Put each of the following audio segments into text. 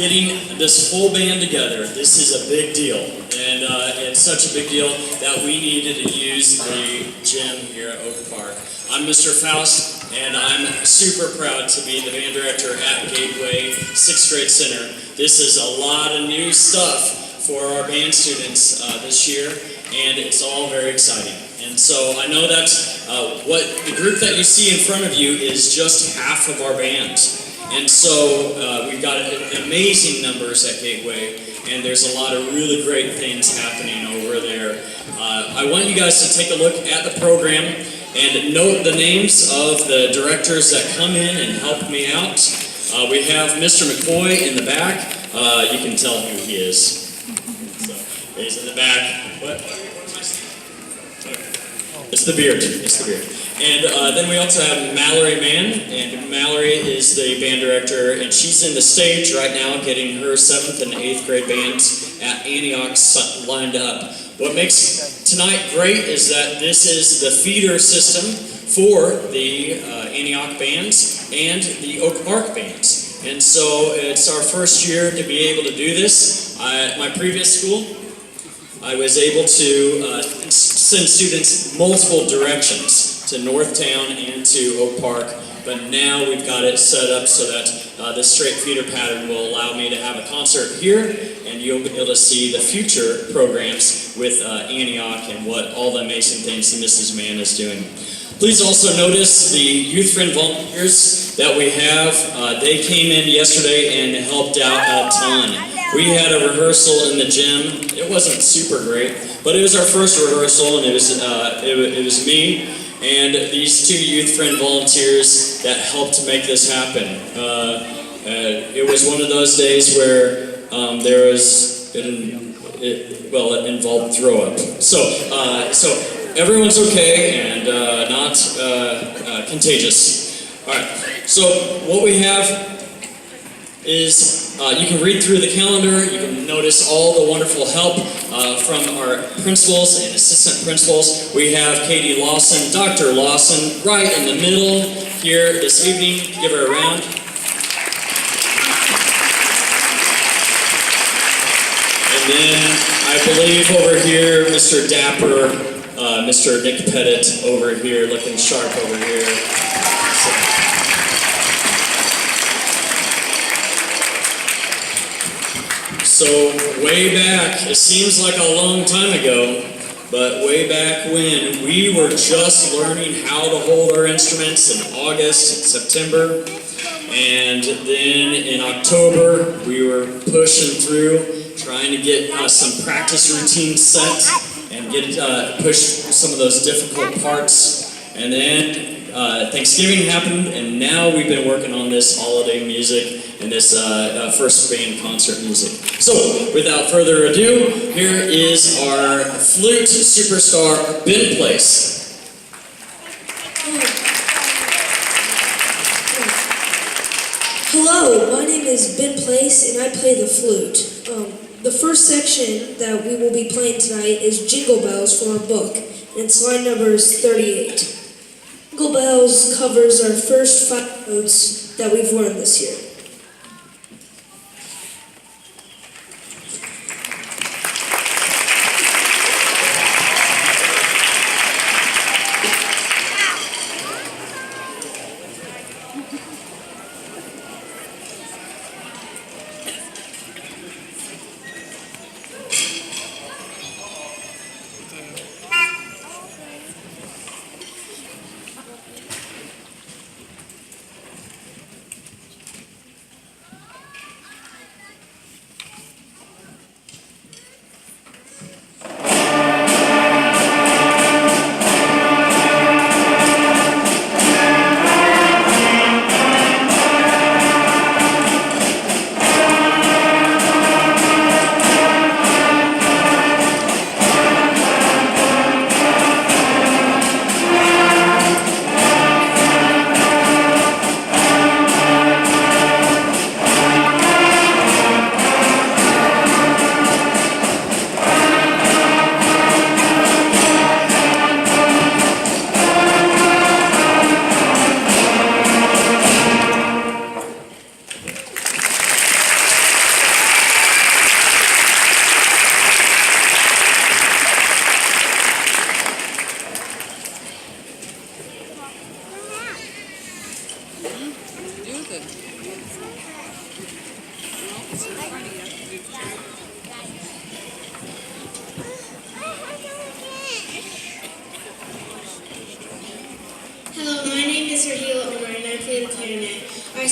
getting this whole band together. This is a big deal, and it's such a big deal that we needed to use the gym here at Oak Park. I'm Mr. Faust, and I'm super proud to be the band director at Gateway 6th Grade Center. This is a lot of new stuff for our band students this year, and it's all very exciting. And so I know that what the group that you see in front of you is just half of our band. And so we've got amazing numbers at Gateway, and there's a lot of really great things happening over there. I want you guys to take a look at the program and note the names of the directors that come in and help me out. We have Mr. McCoy in the back. You can tell who he is. So, he's in the back. What? It's the beard. It's the beard. And then we also have Mallory Mann, and Mallory is the band director, and she's in the stage right now getting her 7th and 8th grade bands at Antioch lined up. What makes tonight great is that this is the feeder system for the Antioch bands and the Oak Park bands. And so it's our first year to be able to do this. At my previous school, I was able to send students multiple directions to Northtown and to Oak Park, but now we've got it set up so that the straight feeder pattern will allow me to have a concert here, and you'll be able to see the future programs with Antioch and what all the amazing things that Mrs. Mann is doing. Please also notice the Youth Friend volunteers that we have. They came in yesterday and helped out a ton. We had a rehearsal in the gym. It wasn't super great, but it was our first rehearsal, and it was me and these 2 Youth Friend volunteers that helped to make this happen. It was one of those days where it involved throw up. So everyone's okay and not contagious. All right. So what we have is you can read through the calendar. You can notice all the wonderful help from our principals and assistant principals. We have Katie Lawson, Dr. Lawson, right in the middle here this evening. Give her a round. And then I believe over here, Mr. Dapper, Mr. Nick Pettit over here, looking sharp over here. So way back, it seems like a long time ago, but way back when, we were just learning how to hold our instruments in August and September, and then in October, we were pushing through, trying to get some practice routines set and push some of those difficult parts, and then Thanksgiving happened, and now we've been working on this holiday music and this first band concert music. So, without further ado, here is our flute superstar, Ben Place. Hello, my name is Ben Place, and I play the flute. The first section that we will be playing tonight is Jingle Bells from our book, and it's line number 38. Jingle Bells covers our first 5 notes that we've learned this year.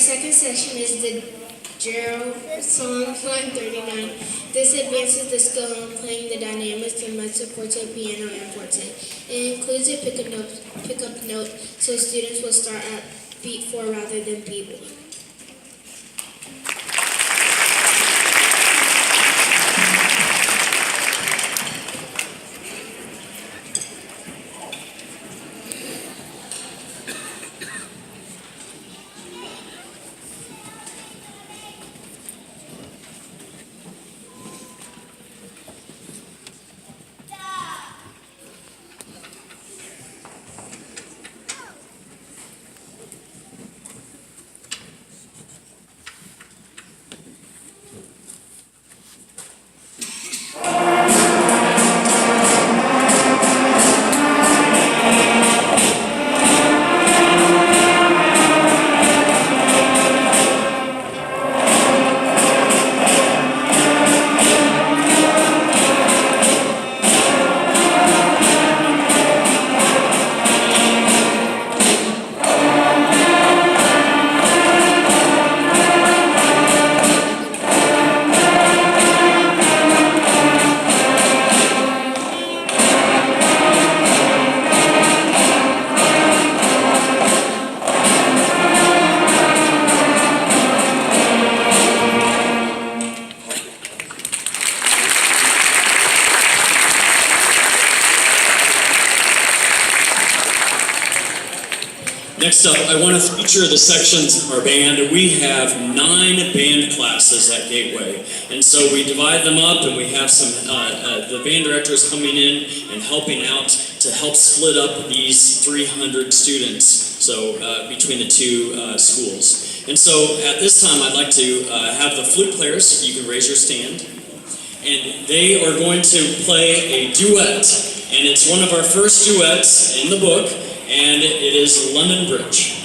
second section is the Gerald song, line 39. This advances the skill in playing the dynamics of mezzo, forte, piano, and forte. It includes a pickup note, so students will start at beat 4 rather than beat 1. Next up, I want to feature the sections of our band. We have 9 band classes at Gateway, and so we divide them up, and we have some the band directors coming in and helping out to help split up these 300 students. So between the two schools, and so at this time, I'd like to have the flute players. You can raise your stand, and they are going to play a duet, and it's one of our first duets in the book. And it is London Bridge.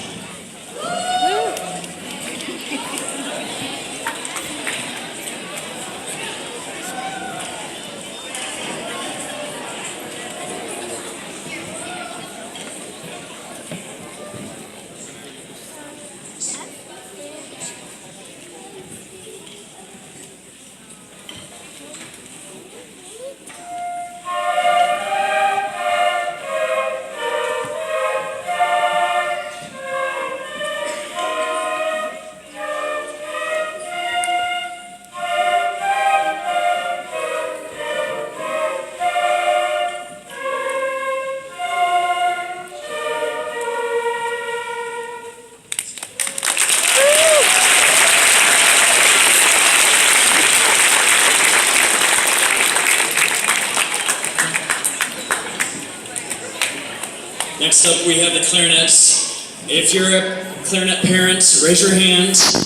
Next up, we have the clarinets. If you're a clarinet parent, raise your hands.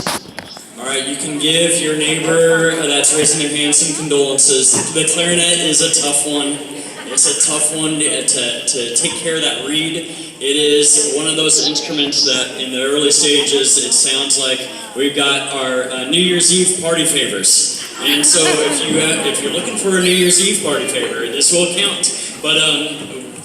All right, you can give your neighbor that's raising their hand some condolences. The clarinet is a tough one. It's a tough one to take care of that reed. It is one of those instruments that in the early stages, it sounds like we've got our New Year's Eve party favors. And so if you're looking for a New Year's Eve party favor, this will count. But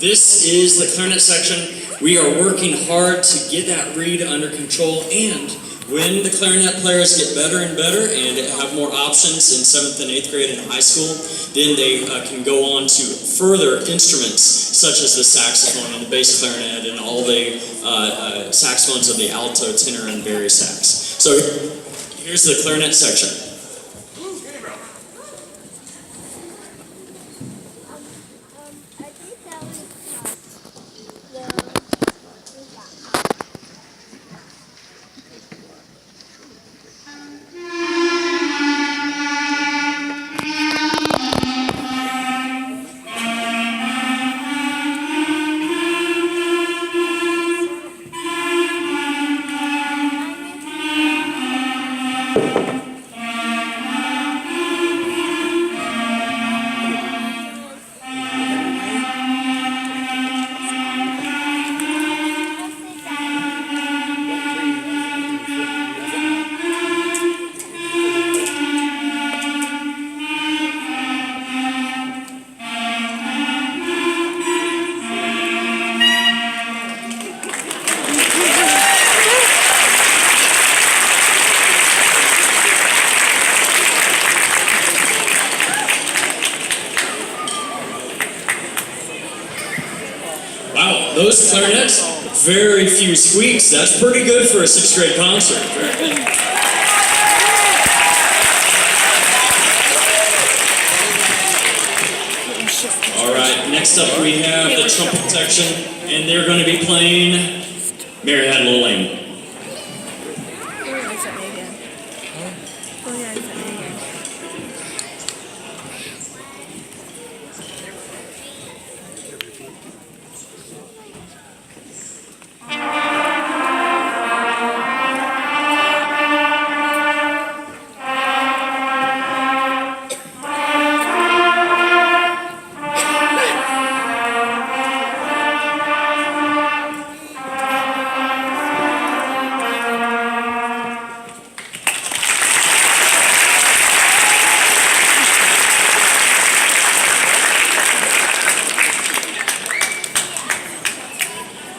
this is the clarinet section. We are working hard to get that reed under control, and when the clarinet players get better and better and have more options in 7th and 8th grade in high school, then they can go on to further instruments such as the saxophone and the bass clarinet and all the saxophones of the alto, tenor, and bari sax. So here's the clarinet section. those clarinets, very few squeaks. That's pretty good for a 6th grade concert. Very good. All right, next up we have the trumpet section, and they're going to be playing Mary Had a Little Lamb.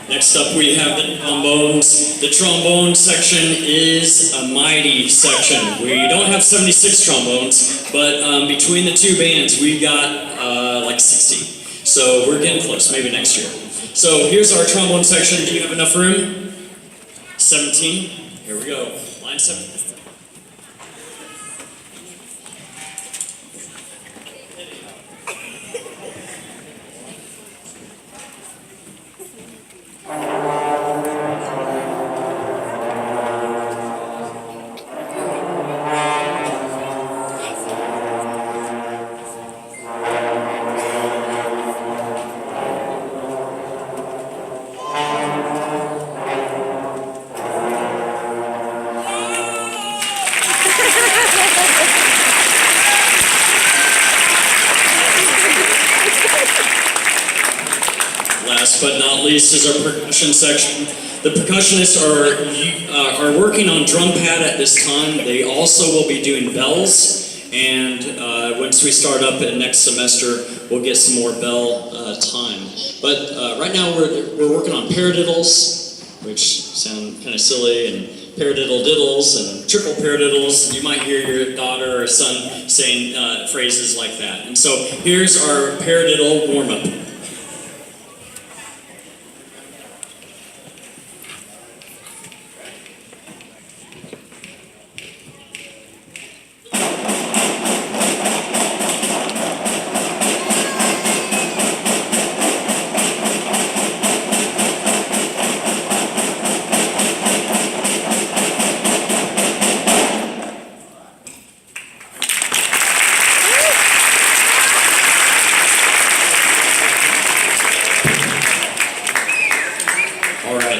Next up we have the trombones. The trombone section is a mighty section. We don't have 76 trombones, but between the two bands we got like 60. So we're getting close, maybe next year. So here's our trombone section. Do you have enough room? 17. Here we go. Line 7. Last but not least is our percussion section. The percussionists are working on drum pad at this time. They also will be doing bells, and once we start up in next semester, we'll get some more bell time. But right now we're working on paradiddles, which sound kind of silly, and paradiddle diddles and triple paradiddles. You might hear your daughter or son saying phrases like that. And so here's our paradiddle warm-up.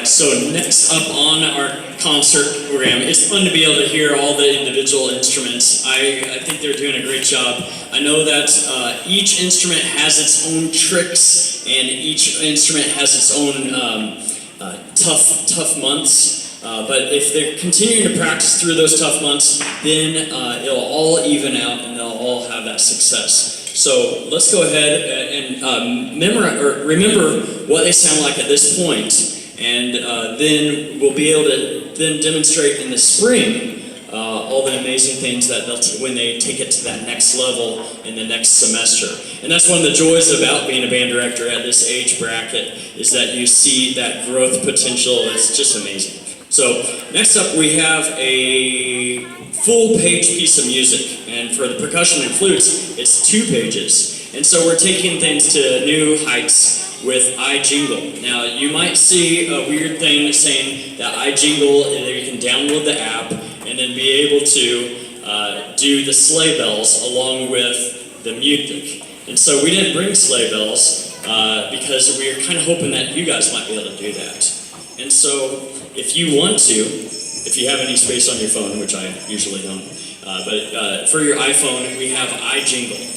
So next up on our concert program, it's fun to be able to hear all the individual instruments. I think they're doing a great job. I know that each instrument has its own tricks, and each instrument has its own tough months. But if they're continuing to practice through those tough months, then it'll all even out and they'll all have that success. So let's go ahead and remember what they sound like at this point. And then we'll be able to then demonstrate in the spring all the amazing things that when they take it to that next level in the next semester. And that's one of the joys about being a band director at this age bracket, is that you see that growth potential. It's just amazing. So next up we have a full-page piece of music, and for the percussion and flutes, it's 2 pages. And so we're taking things to new heights with iJingle. Now, you might see a weird thing saying that iJingle, and you can download the app and then be able to do the sleigh bells along with the music. And so we didn't bring sleigh bells because we were kind of hoping that you guys might be able to do that. And so if you want to, if you have any space on your phone, which I usually don't, but for your iPhone, we have iJingle.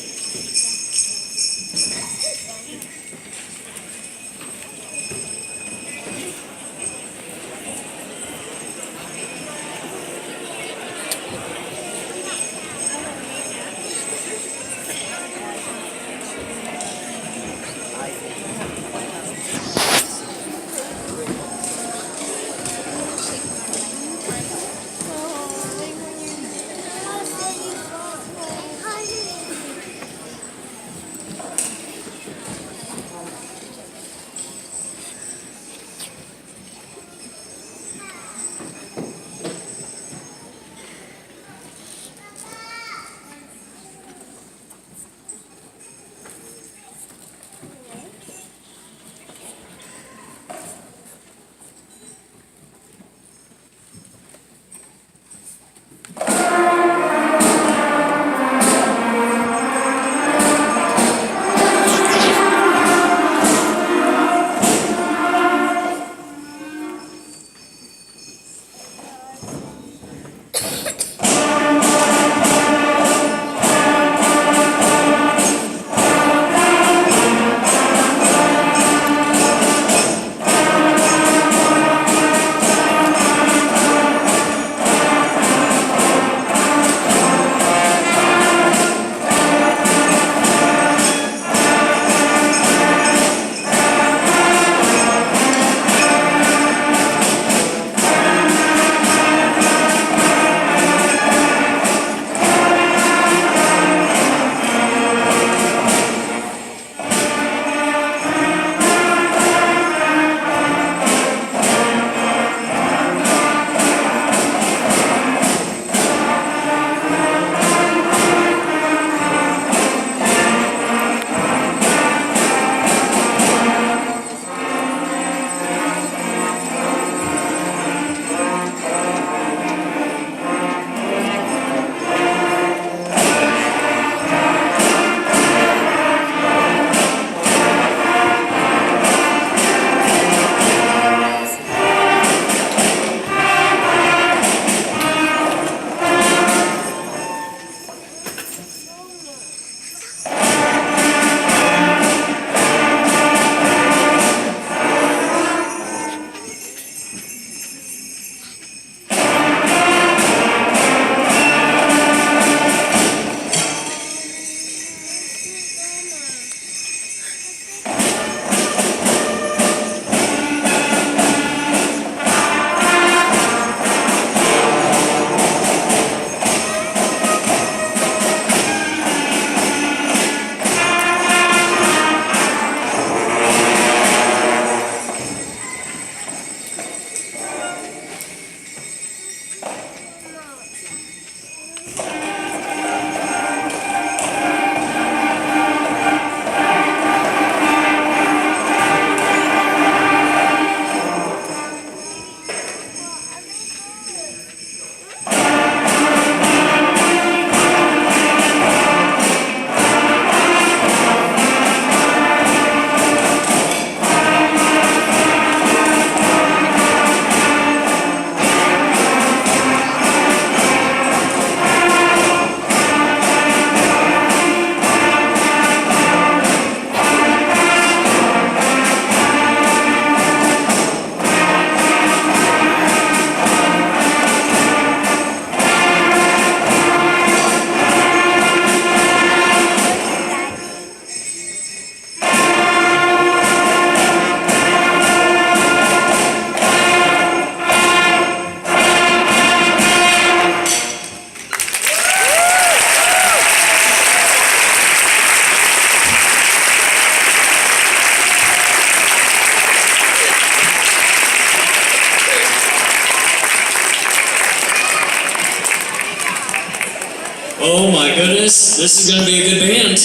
Oh my goodness, this is going to be a good band.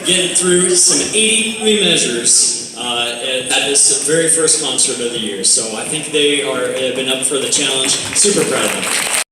Getting through some 83 measures at this very first concert of the year. So I think they have been up for the challenge. Super proud of them.